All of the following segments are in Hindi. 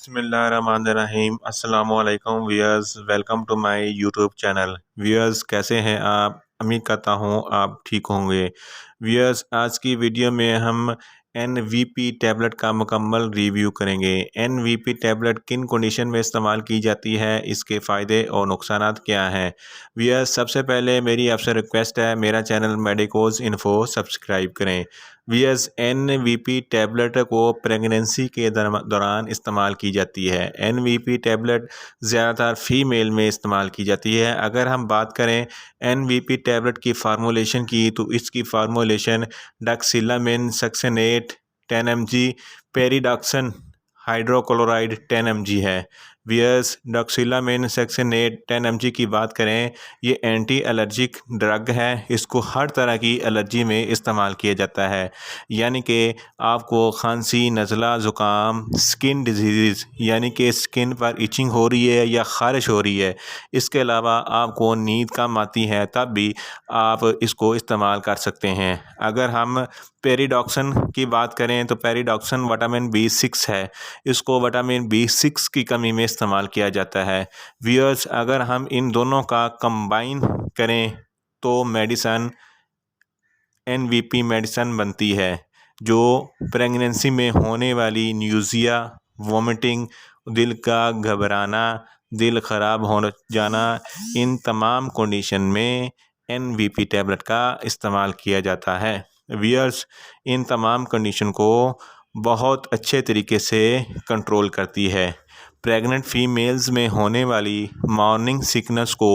बिस्मिल्लाहिर्रहमानिर्रहीम अस्सलामुअलैकुम viewers, welcome to my YouTube channel. Viewers, कैसे हैं आप? उम्मीद करता हूँ आप ठीक होंगे। व्यूअर्स, आज की वीडियो में हम एनवीपी टैबलेट का मुकम्मल रिव्यू करेंगे। एनवीपी टैबलेट किन कंडीशन में इस्तेमाल की जाती है, इसके फ़ायदे और नुकसानात क्या हैं। व्यूअर्स, सबसे पहले मेरी आपसे रिक्वेस्ट है, मेरा चैनल मेडिकोज इन्फो सब्सक्राइब करें। व्यूअर्स, एनवीपी टैबलेट को प्रेगनेंसी के दौरान इस्तेमाल की जाती है। एनवीपी टैबलेट ज़्यादातर फ़ीमेल में इस्तेमाल की जाती है। अगर हम बात करें एनवीपी टैबलेट की फार्मूलेशन की, तो इसकी formulation doxylamine succinate 10 mg, pyridoxine hydrochloride 10 mg है। वियर्स, डॉक्सिलामिन सक्सेनेट 10 mg की बात करें, ये एंटी एलर्जिक ड्रग है। इसको हर तरह की एलर्जी में इस्तेमाल किया जाता है, यानी कि आपको खांसी, नज़ला, ज़ुकाम, स्किन डिजीज़ यानी कि स्किन पर इचिंग हो रही है या ख़ारिश हो रही है, इसके अलावा आपको नींद कम आती है, तब भी आप इसको इस्तेमाल कर सकते हैं। अगर हम पेरिडॉक्सन की बात करें, तो पेरिडॉक्सन विटामिन B6 है। इसको विटामिन B6 की कमी में इस्तेमाल किया जाता है। व्यूअर्स, अगर हम इन दोनों का कंबाइन करें तो मेडिसन एनवीपी मेडिसन बनती है, जो प्रेगनेंसी में होने वाली न्यूज़िया, वोमिटिंग, दिल का घबराना, दिल ख़राब हो जाना, इन तमाम कंडीशन में एनवीपी टैबलेट का इस्तेमाल किया जाता है। व्यूअर्स, इन तमाम कंडीशन को बहुत अच्छे तरीके से कंट्रोल करती है। प्रेग्नेंट फीमेल्स में होने वाली मॉर्निंग सिकनेस को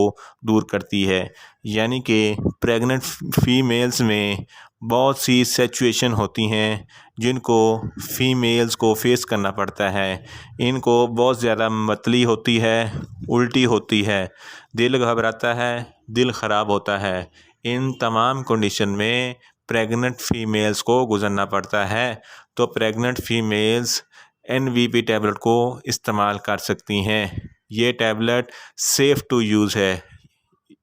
दूर करती है, यानी कि प्रेग्नेंट फीमेल्स में बहुत सी सिचुएशन होती हैं जिनको फीमेल्स को फेस करना पड़ता है। इनको बहुत ज़्यादा मतली होती है, उल्टी होती है, दिल घबराता है, दिल ख़राब होता है। इन तमाम कंडीशन में प्रेग्नेंट फीमेल्स को गुजरना पड़ता है। तो प्रेग्नेंट फीमेल्स एनवीपी टैबलेट को इस्तेमाल कर सकती हैं। ये टैबलेट सेफ़ टू यूज़ है।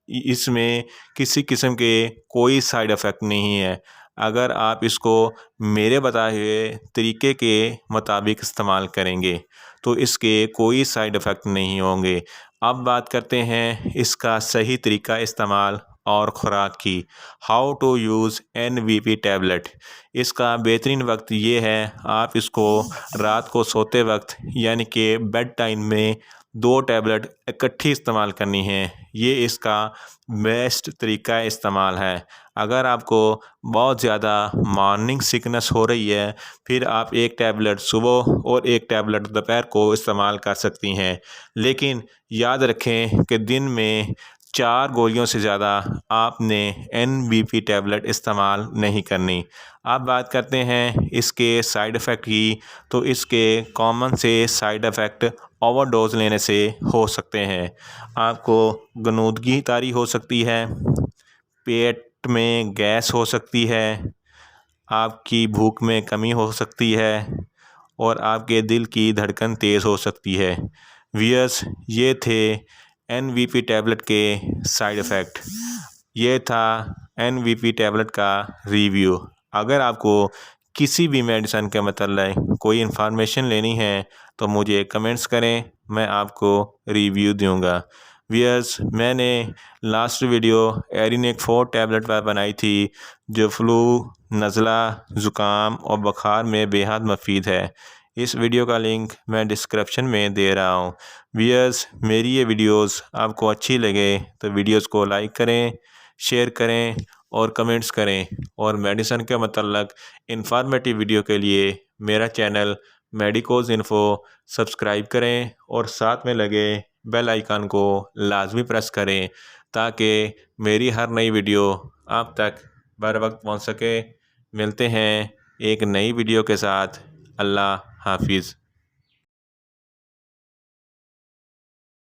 इसमें किसी किस्म के कोई साइड इफ़ेक्ट नहीं है। अगर आप इसको मेरे बताए हुए तरीके के मुताबिक इस्तेमाल करेंगे तो इसके कोई साइड इफ़ेक्ट नहीं होंगे। अब बात करते हैं इसका सही तरीका इस्तेमाल और ख़ुराक की। How to use NVP tablet. इसका बेहतरीन वक्त ये है, आप इसको रात को सोते वक्त यानी कि बेड टाइम में 2 टैबलेट इकट्ठी इस्तेमाल करनी है। ये इसका बेस्ट तरीका इस्तेमाल है। अगर आपको बहुत ज़्यादा मॉर्निंग सिकनेस हो रही है, फिर आप 1 टैबलेट सुबह और 1 टैबलेट दोपहर को इस्तेमाल कर सकती हैं। लेकिन याद रखें कि दिन में 4 गोलियों से ज़्यादा आपने एनवीपी टैबलेट इस्तेमाल नहीं करनी। अब बात करते हैं इसके साइड इफ़ेक्ट की, तो इसके कॉमन से साइड इफ़ेक्ट ओवरडोज लेने से हो सकते हैं। आपको गनूदगी तारी हो सकती है, पेट में गैस हो सकती है, आपकी भूख में कमी हो सकती है और आपके दिल की धड़कन तेज़ हो सकती है। व्यूअर्स, ये थे एनवीपी टैबलेट के साइड इफ़ेक्ट। ये था एनवीपी टैबलेट का रिव्यू। अगर आपको किसी भी मेडिसिन के मतलब कोई इन्फॉर्मेशन लेनी है तो मुझे कमेंट्स करें, मैं आपको रिव्यू दूंगा। व्यूअर्स, मैंने लास्ट वीडियो एरिनेक 4 टैबलेट पर बनाई थी, जो फ्लू, नज़ला, ज़ुकाम और बुखार में बेहद मुफीद है। इस वीडियो का लिंक मैं डिस्क्रिप्शन में दे रहा हूँ। व्यूअर्स, मेरी ये वीडियोस आपको अच्छी लगे तो वीडियोस को लाइक करें, शेयर करें और कमेंट्स करें। और मेडिसिन के मतलब इंफॉर्मेटिव वीडियो के लिए मेरा चैनल मेडिकोज इन्फो सब्सक्राइब करें और साथ में लगे बेल आइकन को लाजमी प्रेस करें, ताकि मेरी हर नई वीडियो आप तक बर वक्त पहुँच सके। मिलते हैं एक नई वीडियो के साथ। अल्लाह हाफिज़।